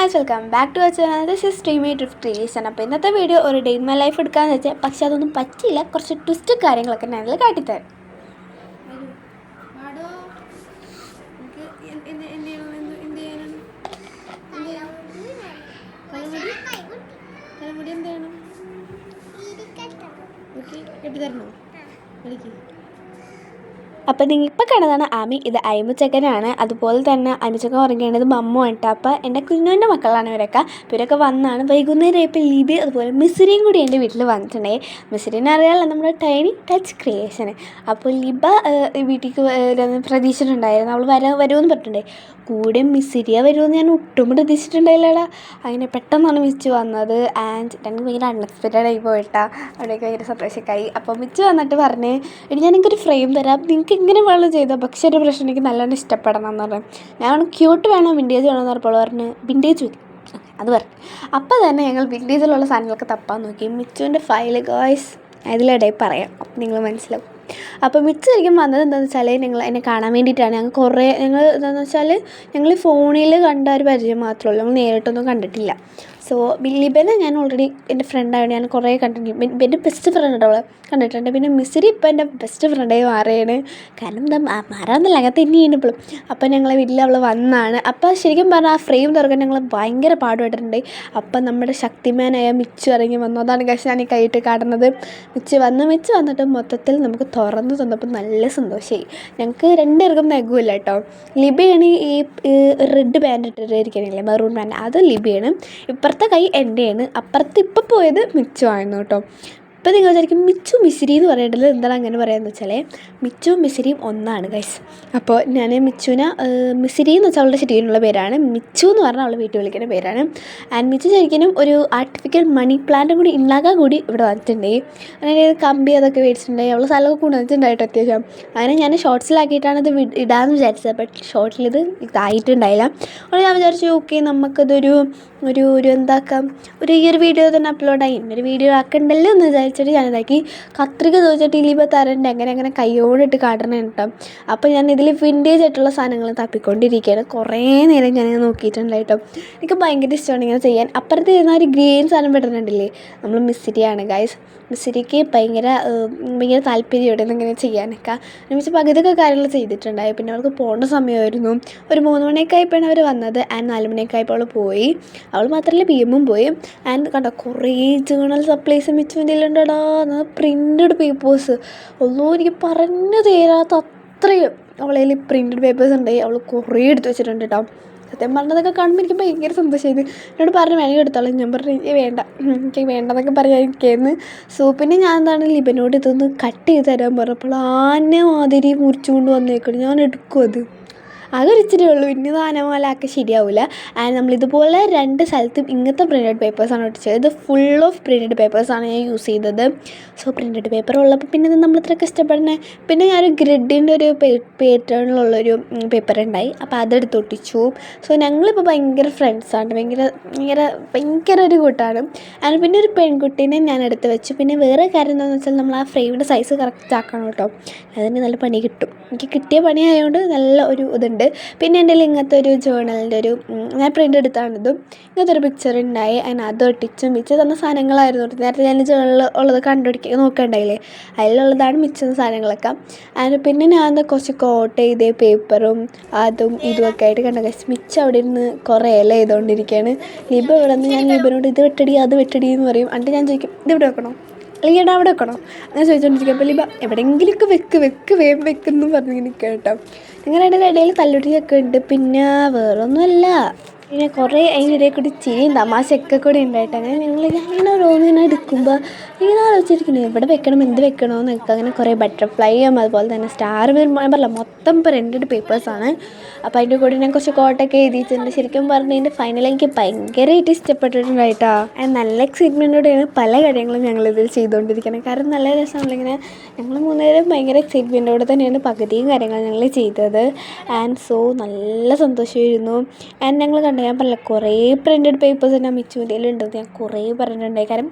Guys, welcome back to our channel. This is streamate drift creation. അപ്പോൾ ഇന്നത്തെ video ഒരു day in my life എടുക്കാമെന്ന് വെച്ചാൽ, പക്ഷേ അതൊന്നും പറ്റിയില്ല. കുറച്ച് ട്വിസ്റ്റ് കാര്യങ്ങളൊക്കെ ഞാനിൽ കാട്ടിത്തരാം. അപ്പോൾ നിങ്ങൾ ഇപ്പോൾ കാണുന്നതാണ് ആമി. ഇത് അയിമുച്ചക്കനാണ്. അതുപോലെ തന്നെ അയിമുച്ചക്കൻ ഉറങ്ങേണ്ടത് മമ്മു കേട്ടോ. അപ്പോൾ എൻ്റെ കുഞ്ഞുൻ്റെ മക്കളാണ് ഇവരൊക്കെ. ഇവരൊക്കെ വന്നാണ് വൈകുന്നേരം ഇപ്പോൾ ലിബി അതുപോലെ മിസ്രിയും കൂടി എൻ്റെ വീട്ടിൽ വന്നിട്ടുണ്ടായി. മിസ്രിനെ അറിയാമല്ലോ, നമ്മുടെ ടൈനി ടച്ച് ക്രിയേഷൻ. അപ്പോൾ ലിബ വീട്ടിലേക്ക് പ്രതീക്ഷിച്ചിട്ടുണ്ടായിരുന്നു, അവൾ വരുമെന്ന് പറഞ്ഞിട്ടുണ്ടായി. കൂടെ മിസ്രിയ വരുമെന്ന് ഞാൻ ഒട്ടും പ്രതീക്ഷിച്ചിട്ടുണ്ടായില്ലടാ. അങ്ങനെ പെട്ടെന്നാണ് മിച്ചു വന്നത്. ആൻഡ് എനിക്ക് ഭയങ്കര അൺഎക്സ്പെക്റ്റഡ് ആയി പോയിട്ടാ. അവിടേക്ക് ഭയങ്കര സന്തോഷമൊക്കെയായി. അപ്പോൾ മിച്ചു വന്നിട്ട് പറഞ്ഞ്, എടി ഞാൻ എനിക്കൊരു ഫ്രെയിം തരാം, നിങ്ങൾക്ക് ഇങ്ങനെ വേണം ചെയ്തോ, പക്ഷേ ഒരു പ്രശ്നം എനിക്ക് നല്ലോണം ഇഷ്ടപ്പെടണം എന്ന് പറഞ്ഞു. ഞാൻ ക്യൂട്ട് വേണോ വിൻറ്റേജ് വേണമെന്ന് പറഞ്ഞപ്പോൾ പറഞ്ഞ് വിൻറ്റേജ് മതി അത് പറഞ്ഞു. അപ്പോൾ തന്നെ ഞങ്ങൾ വിൻറ്റേജിലുള്ള സാധനങ്ങളൊക്കെ തപ്പാൻ നോക്കി. മിച്ചുവിൻ്റെ ഫയൽ ഗോയ്സ് അതിലിടയിൽ പറയാം, അപ്പം നിങ്ങൾ മനസ്സിലാവും. അപ്പോൾ മിച്ചു ശരിക്കും വന്നത് എന്താണെന്ന് വെച്ചാൽ, ഞങ്ങൾ എന്നെ കാണാൻ വേണ്ടിയിട്ടാണ്. ഞങ്ങൾ എന്താണെന്ന് വെച്ചാൽ ഞങ്ങൾ ഫോണിൽ കണ്ട ഒരു പരിചയം മാത്രമേ ഉള്ളൂ, ഞങ്ങൾ നേരിട്ടൊന്നും കണ്ടിട്ടില്ല. സോ ലിബനെ ഞാൻ ഓൾറെഡി എൻ്റെ ഫ്രണ്ടായതുകൊണ്ട് ഞാൻ കുറേ കണ്ടിട്ടുണ്ട്. എൻ്റെ ബെസ്റ്റ് ഫ്രണ്ട് അവളെ കണ്ടിട്ടുണ്ട്. പിന്നെ മിസ്രി ഇപ്പോൾ എൻ്റെ ബെസ്റ്റ് ഫ്രണ്ടായി മാറുകയാണ്. കാരണം എന്താ മാറാമെന്നല്ല, അങ്ങനെ തന്നെയാണ് ഇപ്പോഴും. അപ്പോൾ ഞങ്ങളെ വീട്ടിൽ അവൾ വന്നാണ്. അപ്പോൾ ശരിക്കും പറഞ്ഞാൽ ആ ഫ്രെയിം തുറക്കാൻ ഞങ്ങൾ ഭയങ്കര പാടുപെട്ടിട്ടുണ്ട്. അപ്പം നമ്മുടെ ശക്തിമാനായ മിച്ചു ഇറങ്ങി വന്നു. അതാണ് പക്ഷേ ഞാൻ ഈ കൈയിട്ട് കാണുന്നത്. മിച്ചു വന്നിട്ട് മൊത്തത്തിൽ നമുക്ക് തുറന്ന് തന്നപ്പോൾ നല്ല സന്തോഷമായി. ഞങ്ങൾക്ക് രണ്ടുപേർക്കും നെഗുമില്ല കേട്ടോ. ലിബിയാണ് ഈ റെഡ് പാൻറ് ഇട്ടിട്ടിരിക്കണില്ലേ, മെറൂൺ പാൻറ്, അത് ലിബിയാണ്. ഇപ്പുറത്തെ കൈ എൻ്റെയാണ്. അപ്പുറത്ത് ഇപ്പോൾ പോയത് മിച്ചു ആയിരുന്നു കേട്ടോ. ഇപ്പോൾ നിങ്ങൾ വിചാരിക്കും മിച്ചു മിസ്രി എന്ന് പറയേണ്ടത് എന്താണ് അങ്ങനെ പറയാമെന്ന് വെച്ചാൽ, മിച്ചുവും മിസ്രിയും ഒന്നാണ് ഗൈസ്. അപ്പോൾ ഞാൻ മിച്ചുവിനെ മിസ്രി എന്ന് വെച്ചാൽ അവളുടെ ശരിക്കുള്ള പേരാണ്. മിച്ചു എന്ന് പറഞ്ഞാൽ അവൾ വീട്ടിൽ വിളിക്കുന്ന പേരാണ്. ആൻഡ് മിച്ചു ശരിക്കും ഒരു ആർട്ടിഫിഷ്യൽ മണി പ്ലാന്റ് കൂടി ഉണ്ടാക്കാൻ കൂടി ഇവിടെ വന്നിട്ടുണ്ടായി. അങ്ങനെ കമ്പി അതൊക്കെ മേടിച്ചിട്ടുണ്ടായി. അവൾ സ്ഥലമൊക്കെ കൊണ്ടുവന്നിട്ടുണ്ടായിട്ട് അത്യാവശ്യം. അങ്ങനെ ഞാൻ ഷോർട്സിലാക്കിയിട്ടാണ് ഇത് ഇടാമെന്ന് വിചാരിച്ചത്. ബട്ട് ഷോർട്സിൽ ഇത് ഇതായിട്ടുണ്ടായില്ല. അപ്പോൾ ഞാൻ വിചാരിച്ചു ഓക്കെ നമുക്കതൊരു എന്താക്കാം, ഈ ഒരു വീഡിയോ തന്നെ അപ്ലോഡായി, ഇന്നൊരു വീഡിയോ ആക്കണ്ടല്ലോ എന്ന് വിചാരിച്ചിട്ട് ഞാനിതാക്കി. കത്രിക ചോദിച്ചിട്ട് ഇലിബ തരണ്ട് എങ്ങനെ കൈയോടിട്ട് കാട്ടണം കേട്ടോ. അപ്പോൾ ഞാൻ ഇതിൽ വിൻറ്റേജ് ആയിട്ടുള്ള സാധനങ്ങൾ തപ്പിക്കൊണ്ടിരിക്കുകയാണ്. കുറേ നേരം ഞാൻ നോക്കിയിട്ടുണ്ട് കേട്ടോ. എനിക്ക് ഭയങ്കര ഇഷ്ടമാണ് ഇങ്ങനെ ചെയ്യാൻ. അപ്പുറത്ത് ഇരുന്ന ഒരു ഗ്രീൻ സാധനം പെടുന്നുണ്ടല്ലേ, നമ്മൾ മിസ്രിയാണ് ഗൈസ്. മിസ്രിക്ക് ഭയങ്കര താല്പര്യമുണ്ട് ഇങ്ങനെ ചെയ്യാനൊക്കെ. മിസ് പകുതിയൊക്കെ കാര്യങ്ങൾ ചെയ്തിട്ടുണ്ടായി. പിന്നെ അവൾക്ക് പോകേണ്ട സമയമായിരുന്നു. ഒരു 3 മണിയൊക്കെ ആയപ്പോഴാണ് അവർ വന്നത്. ആൻഡ് 4 മണിയൊക്കെ ആയപ്പോൾ അവൾ പോയി. അവൾ മാത്രമല്ല പിഎമ്മും പോയി. ആൻഡ് കണ്ടോ കുറേ ജേണൽ സപ്ലൈസ് മിച്ചുവിൻ്റെ ഉണ്ടടാ, പ്രിൻറ്റഡ് പേപ്പേഴ്സ്. ഒന്നും എനിക്ക് പറഞ്ഞു തരാത്ത അത്രയും അവളതിൽ പ്രിൻറ്റഡ് പേപ്പേഴ്സ് ഉണ്ടായി. അവൾ കുറേ എടുത്ത് വെച്ചിട്ടുണ്ട് കേട്ടോ. സത്യം പറഞ്ഞതൊക്കെ കാണുമ്പോൾ എനിക്ക് ഭയങ്കര സന്തോഷമായത്. എന്നോട് പറഞ്ഞു വേണമെങ്കിൽ എടുത്തോളാം. ഞാൻ പറഞ്ഞു എനിക്ക് വേണ്ടെന്നൊക്കെ പറയാതിരിക്കുന്നു. സോ പിന്നെ ഞാൻ എന്താണ് ലിബനോട് ഇതൊന്ന് കട്ട് ചെയ്ത് തരാൻ പറഞ്ഞപ്പോൾ ആന മാതിരി മുറിച്ചുകൊണ്ട് വന്നേക്കണം. ഞാൻ എടുക്കും അത്. അതൊരു ഇച്ചിരി ഉള്ളൂ, ഇനി ആനമാലാക്കി ശരിയാവില്ല. ആൻഡ് നമ്മളിതുപോലെ 2 സ്ഥലത്തും ഇങ്ങനത്തെ പ്രിൻറ്റഡ് പേപ്പേഴ്സാണ് ഒട്ടിച്ചത്. ഇത് ഫുൾ ഓഫ് പ്രിൻറ്റഡ് പേപ്പേഴ്സാണ് ഞാൻ യൂസ് ചെയ്തത്. സോ പ്രിൻറ്റഡ് പേപ്പർ ഉള്ളപ്പോൾ പിന്നെ ഇത് നമ്മളിത്രയൊക്കെ ഇഷ്ടപ്പെടുന്നത്. പിന്നെ ഞാനൊരു ഗ്രിഡിൻ്റെ ഒരു പാറ്റേണിലുള്ളൊരു പേപ്പർ ഉണ്ടായി, അപ്പോൾ അതെടുത്ത് ഒട്ടിച്ചു. സോ ഞങ്ങളിപ്പോൾ ഭയങ്കര ഫ്രണ്ട്സാണ്, ഭയങ്കര ഒരു കൂട്ടാണ്. ആൻഡ് പിന്നെ ഒരു പെൺകുട്ടീനെ ഞാൻ എടുത്ത് വെച്ചു. പിന്നെ വേറെ കാര്യം എന്താണെന്ന് വെച്ചാൽ, നമ്മൾ ആ ഫ്രെയിമിൻ്റെ സൈസ് കറക്റ്റ് ആക്കണം കേട്ടോ. അതിന് നല്ല പണി കിട്ടും. എനിക്ക് കിട്ടിയ പണിയായതുകൊണ്ട് നല്ല ഒരു ഇതുണ്ട്. പിന്നെ എൻ്റെ ഇങ്ങനത്തെ ഒരു ജേണലിൻ്റെ ഞാൻ പ്രിൻ്റ് എടുത്താണിതും. ഇങ്ങനത്തെ ഒരു പിക്ചർ ഉണ്ടായി. അതിന് അത് ഒട്ടിച്ചും മിച്ച തന്ന സാധനങ്ങളായിരുന്നു. നേരത്തെ ഞാൻ ജേണൽ ഉള്ളത് നോക്കണ്ടായില്ലേ, അതിലുള്ളതാണ് മിച്ചുന്ന സാധനങ്ങളൊക്കെ. അതിന് പിന്നെ ഞാൻ കുറച്ച് കോട്ട് ചെയ്തേ പേപ്പറും അതും ഇതുമൊക്കെ ആയിട്ട് കണ്ട മിച്ച അവിടെ ഇരുന്ന് കുറേ ഇല ചെയ്തുകൊണ്ടിരിക്കുകയാണ്. ലിബ ഇവിടെ നിന്ന് ഞാൻ ലിബനോട് ഇത് വെട്ടടി അത് വെട്ടടി എന്ന് പറയും. എന്നിട്ട് ഞാൻ ചോദിക്കും ഇത് ഇവിടെ വെക്കണോ അല്ലെങ്കിൽ ഇവിടെ അവിടെ വെക്കണോ അങ്ങനെ ചോദിച്ചുകൊണ്ടിരിക്കും. അപ്പോൾ ലിബ എവിടെയെങ്കിലുമൊക്കെ വേഗം വെക്കുന്നു പറഞ്ഞിങ്ങനെ കേട്ടോ. നിങ്ങളുടെ ഇടയിൽ തല്ലുടിയൊക്കെ ഉണ്ട്. പിന്നെ വേറൊന്നുമല്ല, പിന്നെ കുറേ അതിൻ്റെ ഇടയിൽ കൂടി ചിരിയും തമാശയൊക്കെ കൂടി ഉണ്ടായിട്ട് അങ്ങനെ ഞാനിങ്ങനെ ഓരോന്നിങ്ങനെ എടുക്കുമ്പോൾ ഇങ്ങനെ ആലോചിച്ചിരിക്കുന്നു എവിടെ വെക്കണം എന്ത് വെക്കണമെന്നൊക്കെ. അങ്ങനെ കുറേ ബട്ടർഫ്ലൈയും അതുപോലെ തന്നെ സ്റ്റാർ പറയില്ല, മൊത്തം പ്രിൻറ്റഡ് പേപ്പേഴ്സാണ്. അപ്പോൾ അതിൻ്റെ കൂടെ ഞാൻ കുറച്ച് കോട്ടൊക്കെ എഴുതിയിട്ടുണ്ട്. ശരിക്കും പറഞ്ഞാൽ ഇതിൻ്റെ ഫൈനൽ എനിക്ക് ഭയങ്കരമായിട്ട് ഇഷ്ടപ്പെട്ടിട്ടുണ്ടായിട്ടോ. നല്ല എക്സൈറ്റ്മെൻറ്റോടെയാണ് പല കാര്യങ്ങളും ഞങ്ങളിതിൽ ചെയ്തുകൊണ്ടിരിക്കുന്നത്. കാരണം നല്ല രസമാണല്ലോ ഇങ്ങനെ. ഞങ്ങൾ 3 പേരും ഭയങ്കര എക്സൈറ്റ്മെൻറ്റോടെ തന്നെയാണ് പകുതിയും കാര്യങ്ങൾ ഞങ്ങൾ ചെയ്തത്. ആൻഡ് സോ നല്ല സന്തോഷമായിരുന്നു. ആൻഡ് ഞങ്ങൾ ഞാൻ പറഞ്ഞില്ല കുറേ പ്രിൻറ്റഡ് പേപ്പേഴ്സ് തന്നെ മിച്ചുവിൻ്റെ ഉണ്ടെന്ന് ഞാൻ കുറേ പറഞ്ഞിട്ടുണ്ടായി. കാരണം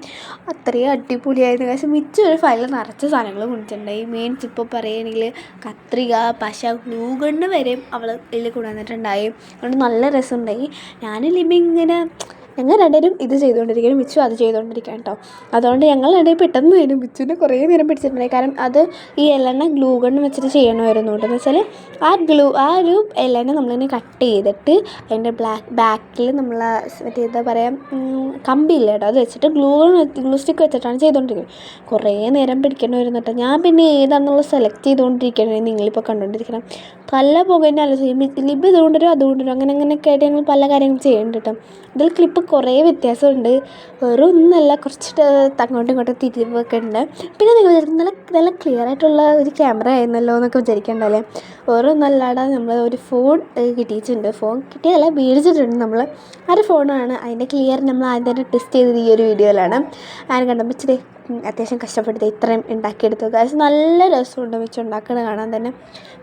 അത്രയും അടിപൊളിയായിരുന്നു. പക്ഷേ മിച്ചു ഒരു ഫയലിൽ നിറച്ച സാധനങ്ങൾ കൊണ്ടിട്ടുണ്ടായി. മീൻസ് ഇപ്പോൾ പറയുകയാണെങ്കിൽ കത്രിക, പശ, ഗ്ലൂ ഗണ്ണ് വരെയും അവൾ ഇതിൽ കൊണ്ടുവന്നിട്ടുണ്ടായി. അതുകൊണ്ട് നല്ല രസമുണ്ടായി. ഞാനും ലിബി ഇങ്ങനെ ഞങ്ങൾ രണ്ടുപേരും ഇത് ചെയ്തുകൊണ്ടിരിക്കുകയാണ്, മിച്ചു അത് ചെയ്തുകൊണ്ടിരിക്കുകയാണ് കേട്ടോ. അതുകൊണ്ട് ഞങ്ങൾ രണ്ടുപേരും പെട്ടെന്ന് വരും. മിച്ചുവിനെ കുറേ നേരം പിടിച്ചിട്ടുണ്ടായി. കാരണം അത് ഈ എല്ലെണ്ണ ഗ്ലൂ ഗണ്ണ് വെച്ചിട്ട് ചെയ്യണമായിരുന്നു കേട്ടോ. എന്ന് വെച്ചാൽ ആ ഒരു എല്ലെണ്ണ നമ്മളിങ്ങനെ കട്ട് ചെയ്തിട്ട് അതിൻ്റെ ബാക്കിൽ നമ്മൾ മറ്റേ എന്താ പറയുക കമ്പിയില്ല കേട്ടോ, അത് വെച്ചിട്ട് ഗ്ലൂ സ്റ്റിക്ക് വെച്ചിട്ടാണ് ചെയ്തുകൊണ്ടിരിക്കുന്നത്. കുറേ നേരം പിടിക്കണമായിരുന്നു കേട്ടോ. ഞാൻ പിന്നെ ഏതാണെന്നുള്ള സെലക്ട് ചെയ്തുകൊണ്ടിരിക്കുകയാണ് നിങ്ങളിപ്പോൾ കണ്ടുകൊണ്ടിരിക്കണം. പല പുകേൻ്റെ ആലോചിക്കും ലിബ് ഇതുകൊണ്ടൊരു അതുകൊണ്ടൊരു അങ്ങനെയൊക്കെ ആയിട്ട് ഞങ്ങൾ പല കാര്യങ്ങളും ചെയ്യുന്നുണ്ട് കേട്ടോ. ഇതിൽ ക്ലിപ്പ് കുറേ വ്യത്യാസമുണ്ട്, വേറെ ഒന്നുമല്ല, കുറച്ചിട്ട് അങ്ങോട്ടും ഇങ്ങോട്ടും തിരിവൊക്കെ ഉണ്ട്. പിന്നെ നിങ്ങൾ വിചാരിക്കും നല്ല ക്ലിയർ ആയിട്ടുള്ള ഒരു ക്യാമറ ആയിരുന്നല്ലോ എന്നൊക്കെ വിചാരിക്കണ്ടല്ലേ. വേറെ ഒന്നല്ലാതെ നമ്മൾ ഒരു ഫോൺ കിട്ടിയിട്ടുണ്ട്. ഫോൺ കിട്ടിയതല്ല, മേടിച്ചിട്ടുണ്ട് നമ്മൾ. ആ ഒരു ഫോണാണ്. അതിൻ്റെ ക്ലിയർ നമ്മൾ ആദ്യം തന്നെ ടെസ്റ്റ് ചെയ്തത് ഈ ഒരു വീഡിയോയിലാണ്. ആരും കണ്ടപ്പോൾ ഇച്ചിരി അത്യാവശ്യം കഷ്ടപ്പെടുത്തി ഇത്രയും ഉണ്ടാക്കിയെടുത്തു. കാരണം നല്ല രസമുണ്ട് മിച്ചു ഉണ്ടാക്കുന്നത് കാണാൻ തന്നെ.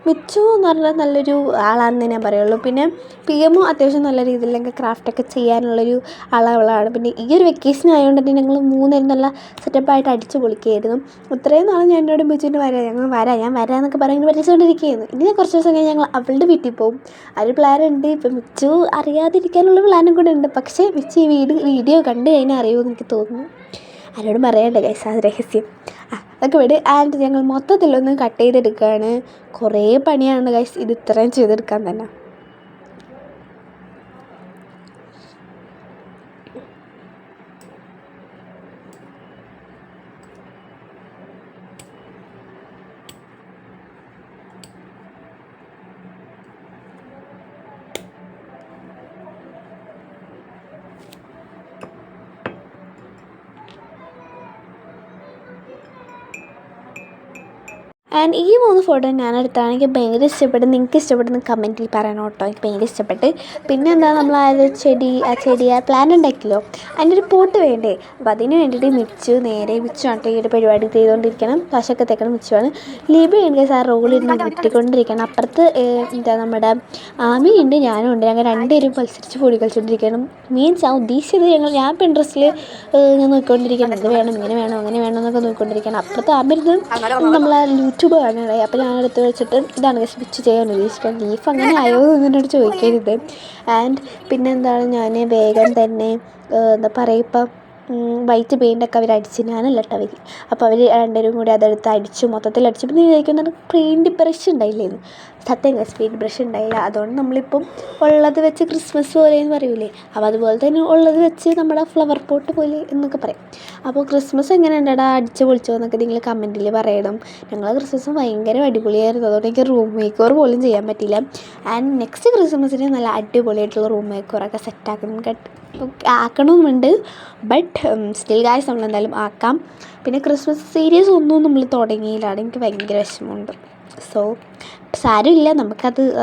മിച്ചു എന്ന് പറഞ്ഞാൽ നല്ലൊരു ആളാണെന്ന് ഞാൻ പറയുള്ളൂ. പിന്നെ PM അത്യാവശ്യം നല്ല രീതിയിലൊക്കെ ക്രാഫ്റ്റൊക്കെ ചെയ്യാനുള്ളൊരു ആളാണ്. പിന്നെ ഈ ഒരു വെക്കേഷൻ ആയതുകൊണ്ട് തന്നെ ഞങ്ങൾ മൂന്നേരം നല്ല സെറ്റപ്പായിട്ട് അടിച്ച് പൊളിക്കുകയായിരുന്നു. ഇത്രയും നാളെ ഞാൻ എന്നോട് മിച്ചുവിൻ്റെ ഞാൻ വരാമെന്നൊക്കെ പറയുന്നത് പറ്റിച്ചുകൊണ്ടിരിക്കുകയായിരുന്നു. ഇനി കുറച്ച് ദിവസം കഴിഞ്ഞ് ഞങ്ങൾ അവളുടെ വീട്ടിൽ പോകും. ആ ഒരു പ്ലാനുണ്ട്. ഇപ്പം മിച്ചു അറിയാതിരിക്കാനുള്ള പ്ലാനും കൂടെ ഉണ്ട്. പക്ഷേ മിച്ചു ഈ വീഡിയോ കണ്ടു കഴിഞ്ഞാൽ അറിയുമെന്ന് എനിക്ക് തോന്നുന്നു. ആരോടും പറയണ്ട ഗൈസ്, അത് രഹസ്യം. അതൊക്കെ വിട്. ആൻഡ് ഞങ്ങൾ മൊത്തത്തിലൊന്ന് കട്ട് ചെയ്തെടുക്കുകയാണ്. കുറേ പണിയാണ് ഗൈസ് ഇത് ഇത്രയും ചെയ്തെടുക്കാൻ തന്നെ. ആൻഡ് ഈ 3 ഫോട്ടോ ഞാനെടുത്താണ്. എനിക്ക് ഭയങ്കര ഇഷ്ടപ്പെട്ടു. നിങ്ങൾക്ക് ഇഷ്ടപ്പെടുന്ന കമൻറ്റിൽ പറയണം കേട്ടോ. എനിക്ക് ഭയങ്കര ഇഷ്ടപ്പെട്ട്. പിന്നെ എന്താ നമ്മൾ ആ പ്ലാൻ ഉണ്ടാക്കിയല്ലോ, അതിൻ്റെ ഒരു പോട്ട് വേണ്ടേ. അപ്പോൾ അതിന് വേണ്ടിയിട്ട് മിച്ചു ആട്ടെ ഈ ഒരു പരിപാടി ചെയ്തുകൊണ്ടിരിക്കണം. പശൊക്കെ തേക്കണം മിച്ചുവാണ്. ലിബി ഉണ്ട് ആ റോളിരുന്ന് വിട്ടിക്കൊണ്ടിരിക്കണം. അപ്പുറത്ത് എന്താ നമ്മുടെ ആമിയുണ്ട്, ഞാനും ഉണ്ട്. ഞങ്ങൾ രണ്ടുപേരും മത്സരിച്ച് പൊടി കളിച്ചുകൊണ്ടിരിക്കണം. മീൻസ് ആ ഉദ്ദേശിച്ചത് ഞാൻ ഇൻട്രസ്റ്റിൽ ഞാൻ നോക്കിക്കൊണ്ടിരിക്കണം. ഇത് വേണം, ഇങ്ങനെ വേണം, അങ്ങനെ വേണം എന്നൊക്കെ നോക്കിക്കൊണ്ടിരിക്കണം. അപ്പുറത്ത് ആമിരുന്ന് നമ്മൾ യൂട്യൂബ് കാണാനായി. അപ്പോൾ ഞാൻ എടുത്ത് വെച്ചിട്ട് ഇതാണ് സ്വിച്ച് ചെയ്യാൻ ഉദ്ദേശിക്കുന്നത്. ലീഫ് അങ്ങനെ ആയോ എന്നോട് ചോദിക്കരുത്. ആൻഡ് പിന്നെ എന്താണ് ഞാൻ വേഗം തന്നെ എന്താ പറയുക, ഇപ്പം വൈറ്റ് പെയിൻ്റൊക്കെ അവർ അടിച്ച്, ഞാനല്ല കേട്ടോ അവർ. അപ്പോൾ അവർ രണ്ടുപേരും കൂടി അതെടുത്ത് അടിച്ചു, മൊത്തത്തിൽ അടിച്ചു. പിന്നെ വിചാരിക്കുന്നത് പെയിൻറ്റ് ബ്രഷ് ഉണ്ടായില്ലേന്ന്. സത്യം പെയിൻറ്റ് ബ്രഷ് ഉണ്ടായില്ല. അതുകൊണ്ട് നമ്മളിപ്പം ഉള്ളത് വെച്ച് ക്രിസ്മസ് പോലെ എന്ന് പറയൂലേ, അപ്പോൾ അതുപോലെ തന്നെ ഉള്ളത് വെച്ച് നമ്മുടെ ഫ്ലവർ പോട്ട് പോലെ എന്നൊക്കെ പറയും. അപ്പോൾ ക്രിസ്മസ് എങ്ങനെ ഉണ്ടടാ, അടിച്ച് പൊളിച്ചോ എന്നൊക്കെ നിങ്ങൾ കമൻറ്റിൽ പറയണം. ഞങ്ങൾ ക്രിസ്മസ് ഭയങ്കര അടിപൊളിയായിരുന്നു. അതുകൊണ്ട് എനിക്ക് റൂം മേക്കോർ പോലും ചെയ്യാൻ പറ്റിയില്ല. ആൻഡ് നെക്സ്റ്റ് ക്രിസ്മസിന് നല്ല അടിപൊളിയായിട്ടുള്ള റൂം മേക്കോറൊക്കെ ആക്കണമെന്നുണ്ട്. ബട്ട് സ്റ്റിൽ ഗായ്സ് നമ്മളെന്തായാലും ആക്കാം. പിന്നെ ക്രിസ്മസ് സീരീസ് ഒന്നും നമ്മൾ തുടങ്ങിയില്ല. എനിക്ക് ഭയങ്കര വിഷമമുണ്ട്. സോ സാരമില്ല,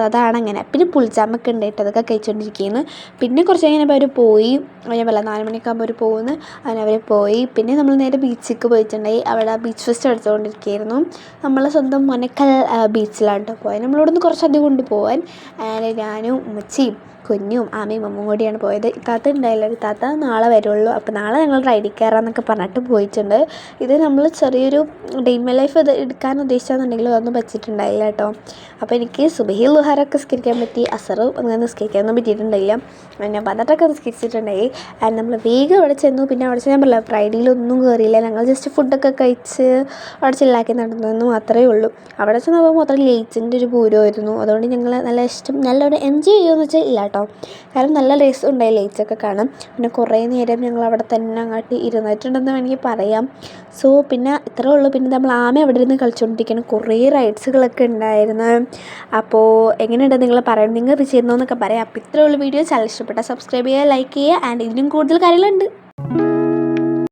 അതാണ് അങ്ങനെ. പിന്നെ പുളിച്ചാമൊക്കെ ഉണ്ടായിട്ട് അതൊക്കെ കഴിച്ചുകൊണ്ടിരിക്കുന്നു. പിന്നെ കുറച്ച് കഴിഞ്ഞപ്പോൾ അവർ പോയി. ഞാൻ പറയാം 4 മണിയൊക്കെ ആകുമ്പോൾ അവർ പോകുന്നു. അങ്ങനെ അവർ പോയി. പിന്നെ നമ്മൾ നേരെ ബീച്ചിലേക്ക് പോയിട്ടുണ്ടായി. അവിടെ ബീച്ച് ഫെസ്റ്റ് എടുത്തുകൊണ്ടിരിക്കുകയായിരുന്നു. നമ്മൾ സ്വന്തം മനക്കൽ ബീച്ചിലാണ് കേട്ടോ പോയത്. നമ്മളോട് നിന്ന് കുറച്ചധികം കൊണ്ട് പോകാൻ. ഞാനും ഉമ്മച്ചിയും കുഞ്ഞും ആമയും അമ്മയും കൂടിയാണ് പോയത്. ഇത്താത്ത ഉണ്ടായില്ല. ഇത്താത്ത നാളെ വരുള്ളൂ. അപ്പോൾ നാളെ ഞങ്ങൾ റൈഡിൽ കയറാമെന്നൊക്കെ പറഞ്ഞിട്ട് പോയിട്ടുണ്ട്. ഇത് നമ്മൾ ചെറിയൊരു ഡേ ഇൻ മൈ ലൈഫ് ഇത് എടുക്കാൻ ഉദ്ദേശിച്ചാണെന്നുണ്ടെങ്കിൽ അതൊന്നും പറ്റിയിട്ടുണ്ടായില്ല കേട്ടോ. അപ്പോൾ എനിക്ക് സുബഹി ലുഹാറൊക്കെ നിസ്കരിക്കാൻ പറ്റി, അസർ അങ്ങനെ നിസ്കരിക്കാനൊന്നും പറ്റിയിട്ടുണ്ടായില്ല. ഞാൻ വന്നിട്ടൊക്കെ നിസ്കരിച്ചിട്ടുണ്ടായി. ആൻഡ് നമ്മൾ വേഗം അവിടെ ചെന്നു. പിന്നെ അവിടെ ഞാൻ പറഞ്ഞില്ല, ഫ്രൈഡേയിലൊന്നും കയറിയില്ല. ഞങ്ങൾ ജസ്റ്റ് ഫുഡൊക്കെ കഴിച്ച് അവിടെ ചില്ലാക്കി നടന്നതെന്ന് മാത്രമേ ഉള്ളൂ. അവിടെ ചെന്നപ്പോൾ മൊത്തം ലേറ്റ്സിൻ്റെ ഒരു പൂരമായിരുന്നു. അതുകൊണ്ട് ഞങ്ങൾ നല്ലൊരു എൻജോയ് ചെയ്യുമെന്ന് വെച്ചാൽ ഇല്ല കേട്ടോ. കാരണം നല്ല രസം ഉണ്ടായി ലൈറ്റ്സൊക്കെ കാണാം. പിന്നെ കുറേ നേരം ഞങ്ങൾ അവിടെ തന്നെ അങ്ങോട്ട് ഇരുന്നിട്ടുണ്ടെന്ന് വേണമെങ്കിൽ പറയാം. സോ പിന്നെ ഇത്രേ ഉള്ളൂ. പിന്നെ നമ്മൾ ആമ അവിടെ ഇരുന്ന് കളിച്ചുകൊണ്ടിരിക്കണം. കുറേ റൈഡ്സുകളൊക്കെ ഉണ്ടായിരുന്നു. അപ്പോൾ എങ്ങനെയുണ്ട് നിങ്ങൾ പറയണം, നിങ്ങൾ ഇത് ചെയ്യുന്നതെന്നൊക്കെ പറയാം. അപ്പോൾ ഇത്രേ ഉള്ളൂ വീഡിയോ. ചാനൽ ഇഷ്ടപ്പെട്ടാൽ സബ്സ്ക്രൈബ് ചെയ്യുക, ലൈക്ക് ചെയ്യുക. ആൻഡ് ഇതിനും കൂടുതൽ കാര്യങ്ങളുണ്ട്.